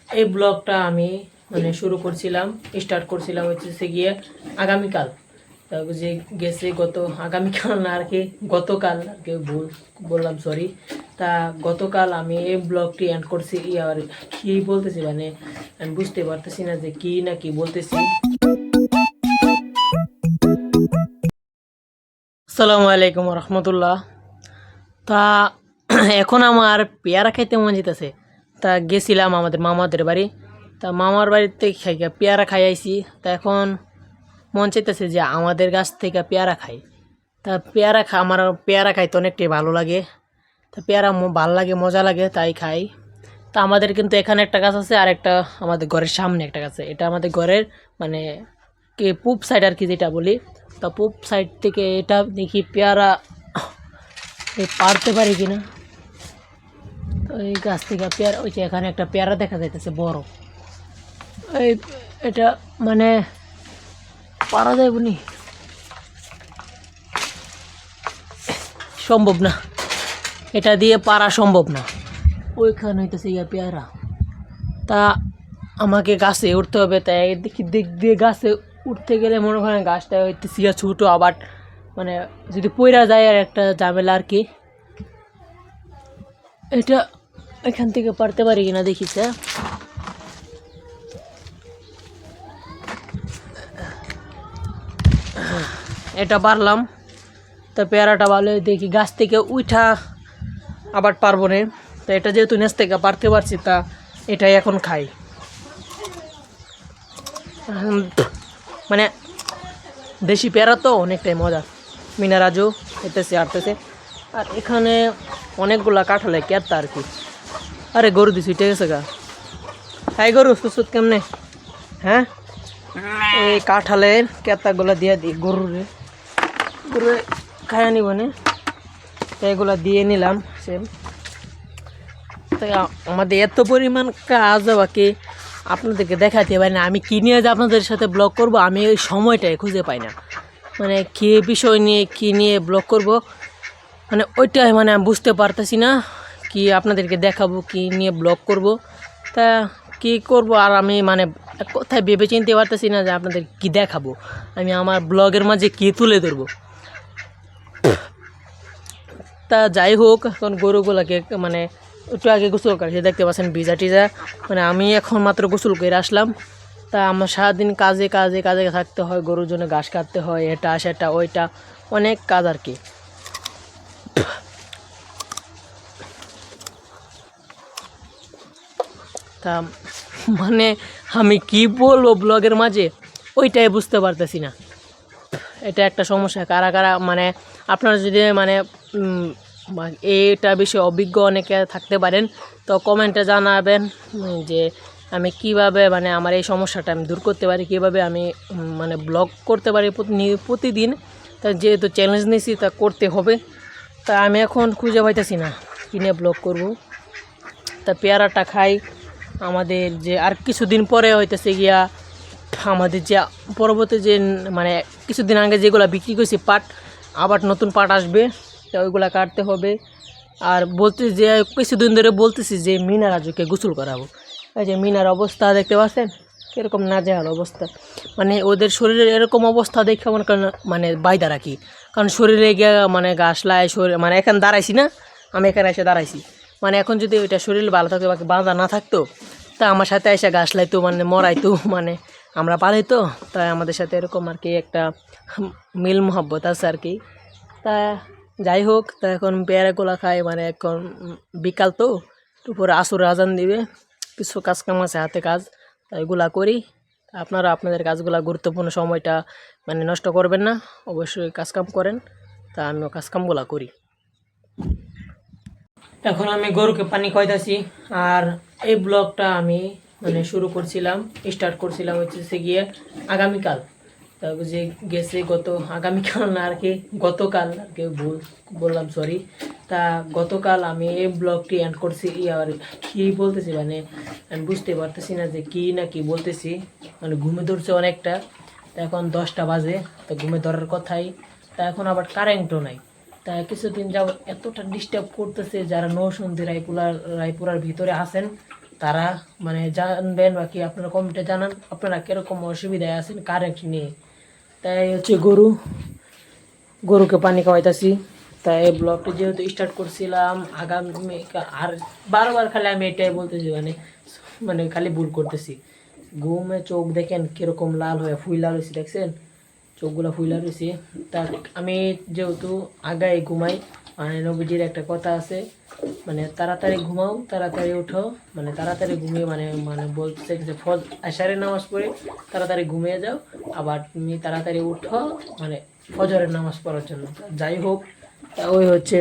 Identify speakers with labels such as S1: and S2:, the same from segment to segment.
S1: এই ব্লগটা আমি মানে শুরু করছিলাম, স্টার্ট করছিলাম হচ্ছে গিয়ে আগামীকাল। তারপর যে গেছে আগামীকাল না আর কি, গতকাল আর কি, ভুল বললাম, সরি। তা গতকাল আমি এই ব্লগটি এন্ড করছি। আর কি বলতেছি মানে আমি বুঝতে পারতেছি না যে কি না কি বলতেছি। আসসালামু আলাইকুম রহমতুল্লাহ। তা এখন আমার পেয়ারা খাইতে মন যেতেছে। তা গেছিলাম আমাদের মামাদের বাড়ি। তা মামার বাড়িতে পেয়ারা খাই আইছি। তা এখন মন চাইতেছে যে আমাদের গাছ থেকে পেয়ারা খাই। তা আমার পেয়ারা খাইতে অনেকটাই ভালো লাগে। তা পেয়ারা ভালো লাগে, মজা লাগে, তাই খাই। তা আমাদের কিন্তু এখানে একটা গাছ আছে, আর একটা আমাদের ঘরের সামনে একটা গাছ আছে। এটা আমাদের ঘরের মানে কি পূব সাইড আর কি, যেটা বলি। তা পূব সাইড থেকে এটা দেখি পেয়ারা পারতে পারি কিনা। তো এই গাছ থেকে পেয়ারা, ওই যে এখানে একটা পেয়ারা দেখা যাইতেছে বড়। এই এটা মানে পারা যায় বনি, সম্ভব না, এটা দিয়ে পারা সম্ভব না। ওইখানে হইতেছে ইয়া পেয়ারা। তা আমাকে গাছে উঠতে হবে। তাই দেখি দিক দিয়ে গাছে উঠতে গেলে মনে করেন গাছটা হইতেছে ইয়া ছোটো, আবার মানে যদি পইরা যায় আর একটা ঝামেলা আর কি। এটা এখান থেকে পারতে পারি কিনা দেখিছে। এটা পারলাম। তা পেয়ারাটা ভালো, দেখি গাছ থেকে উঠা আবার পারবো না। তা এটা যেহেতু নেচ থেকে পারতে পারছি, তা এটাই এখন খাই। মানে দেশি পেয়ারা তো অনেকটাই মজা। মিনারাজও খেতেছে আটতেছে। আর এখানে অনেকগুলা কাঁঠালে কেতা আর কি। আরে গরু দিছি, ঠিক আছে গা। তাই গরু সুস্থ কেমনে? হ্যাঁ, এই কাঁঠালের কেতাগুলো দিয়ে দিই গরুরে, গরুরে খায় নিব না। তো এগুলো দিয়ে নিলাম সেম। তাই আমাদের এত পরিমাণ কাজ বাকি আপনাদেরকে দেখাতে পারি না। আমি কী নিয়ে যে আপনাদের সাথে ব্লগ করব, আমি ওই সময়টাই খুঁজে পাই না। মানে কী বিষয় নিয়ে কী নিয়ে ব্লগ করব, মানে ওইটাই মানে আমি বুঝতে পারতেছি না কি আপনাদেরকে দেখাবো, কি নিয়ে ব্লগ করব। তা কি করব, আর আমি মানে কোথায় ভেবে চিনতে পারতেছি না যে আপনাদের কি দেখাবো, আমি আমার ব্লগের মাঝে কী তুলে ধরবো। তা যাই হোক, এখন গরুগুলাকে মানে একটু আগে গোসল করেছি, দেখতে পাচ্ছেন ভিজা টিজা। মানে আমি এখন মাত্র গোসল করে আসলাম। তা আমার সারাদিন কাজে কাজে কাজে থাকতে হয়, গরুর জন্য ঘাস কাটতে হয়, এটা সেটা ওইটা, অনেক কাজ আর কি। তা মানে আমি কি বলবো ব্লগের মাঝে, ওইটাই বুঝতে পারতেছি না। এটা একটা সমস্যা। কারা কারা মানে আপনারা যদি মানে এইটা বিষয়ে অভিজ্ঞ অনেকে থাকতে পারেন, তো কমেন্টে জানাবেন যে আমি কিভাবে মানে আমার এই সমস্যাটা আমি দূর করতে পারি, কিভাবে আমি মানে ব্লগ করতে পারি প্রতিদিন। তা যেহেতু চ্যালেঞ্জ নিয়েছি, তা করতে হবে। তা আমি এখন খুঁজে পাইতেছি না কিনে ব্লগ করব। তা পেয়ারাটা খাই। আমাদের যে আর কিছুদিন পরে হইতেছে গিয়া আমাদের যে পরবর্তী যে মানে কিছুদিন আগে যেগুলো বিক্রি করছি পাট, আবার নতুন পাট আসবে, তো ওইগুলা কাটতে হবে। আর বলতে যে কিছুদিন ধরে বলতেছি যে মিনার রাজুকে গোসল করাবো। এই যে মিনার অবস্থা দেখতে পাচ্ছেন কীরকম নাজেহাল অবস্থা। মানে ওদের শরীরের এরকম অবস্থা দেখে আমার মানে বাইদা রাখি, কারণ শরীরে গিয়ে মানে ঘাস লাই শরীর, মানে এখানে দাঁড়াইছি না, আমি এখানে এসে দাঁড়াইছি। মানে এখন যদি ওইটা শরীর ভালো থাকতো, বাকি বাঁধা না থাকতো, তা আমার সাথে এসে ঘাস লাইতো, মানে মরাইতো, মানে আমরা পালাই তো। তাই আমাদের সাথে এরকম আর কি একটা মিল মহব্বত আছে আর কি। তা যাই হোক, তা এখন পেয়ারাগুলা খাই। মানে এখন বিকাল তো, দুপুরে আসর আজান দিবে, কিছু কাজ কাম আছে হাতে কাজ, তাই এগুলা করি। আপনারা আপনাদের কাজগুলা গুরুত্বপূর্ণ সময়টা মানে নষ্ট করবেন না, অবশ্যই কাজকাম করেন। তা আমিও কাজকামগুলা করি। এখন আমি গরুকে পানি খাওয়াইতেছি। আর এই ব্লগটা আমি মানে শুরু করছিলাম, স্টার্ট করছিলাম হচ্ছে গিয়ে আগামীকাল। তারপর যে গেছে আগামীকাল না আর কি, গতকাল আর কি, ভুল বললাম, সরি। তা গতকাল আমি এই ব্লগটি এন্ড করছি। আর কি বলতেছি মানে আমি বুঝতে পারতেছি না যে কি না কি বলতেছি। মানে ঘুমে ধরছে অনেকটা। তা এখন 10টা বাজে, তো ঘুমে ধরার কথাই। তা এখন আবার কারেন্টও নাই। তা কিছুদিন যাব এতটা ডিস্টার্ব করতেছে, যারা নৌসন্দি রায়পুরার ভিতরে আছেন, তারা মানে জানবেন বা কি আপনারা কমেন্টে জানান আপনারা কীরকম অসুবিধায় আছেন কারেন্ট নিয়ে। তাই হচ্ছে গরুকে পানি খাওয়াইতেছি। তাই এই ব্লগটি যেহেতু স্টার্ট করছিলাম আগামী আর বারবার খালি আমি এটাই বলতেছি মানে মানে খালি ভুল করতেছি। ঘুমে চোখ দেখেন কীরকম লাল হয়ে ফুইলা রয়েছে, দেখছেন চোখগুলো ফুইলা রয়েছে। তা আমি যেহেতু আগায় ঘুমাই, মানে নবীজির একটা কথা আছে মানে তাড়াতাড়ি ঘুমাও তাড়াতাড়ি উঠো, মানে তাড়াতাড়ি ঘুমিয়ে মানে মানে বলতেছে যে আশারের নামাজ পড়ে তাড়াতাড়ি ঘুমিয়ে যাও, আবার তুমি তাড়াতাড়ি উঠো মানে ফজরের নামাজ পড়ার জন্য। যাই হোক, তা ওই হচ্ছে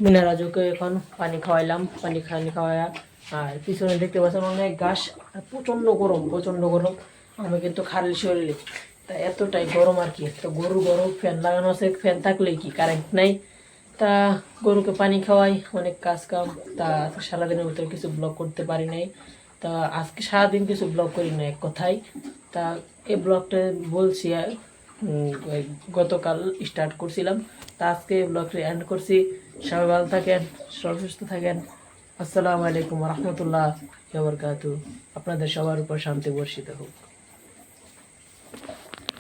S1: মিনারাজুকে এখন পানি খাওয়াইলাম, পানি খাওয়াইয়া আর পিছনে দেখতে পাচ্ছেন অনেক ঘাস আর প্রচণ্ড গরম। আমি কিন্তু খালি শরীরে, তা এতটাই গরম আর কি। তো গরম ফ্যান লাগানো আছে, ফ্যান থাকলেই কি কারেন্ট নাই। তা গরুকে পানি খাওয়াই, অনেক কাজ কাম। তা সারাদিনের ভিতরে কিছু ব্লগ করতে পারি নাই। তা আজকে সারাদিন কিছু ব্লগ করি না এক কথায়। তা এই ব্লগটা বলছি ওই গতকাল স্টার্ট করছিলাম, তা আজকে ব্লগটি এন্ড করছি। সবাই ভালো থাকেন, সবাই সুস্থ থাকেন। আসসালামু আলাইকুম রহমতুল্লাহ বারাকাতুহু। আপনাদের সবার উপর শান্তি বর্ষিত হোক।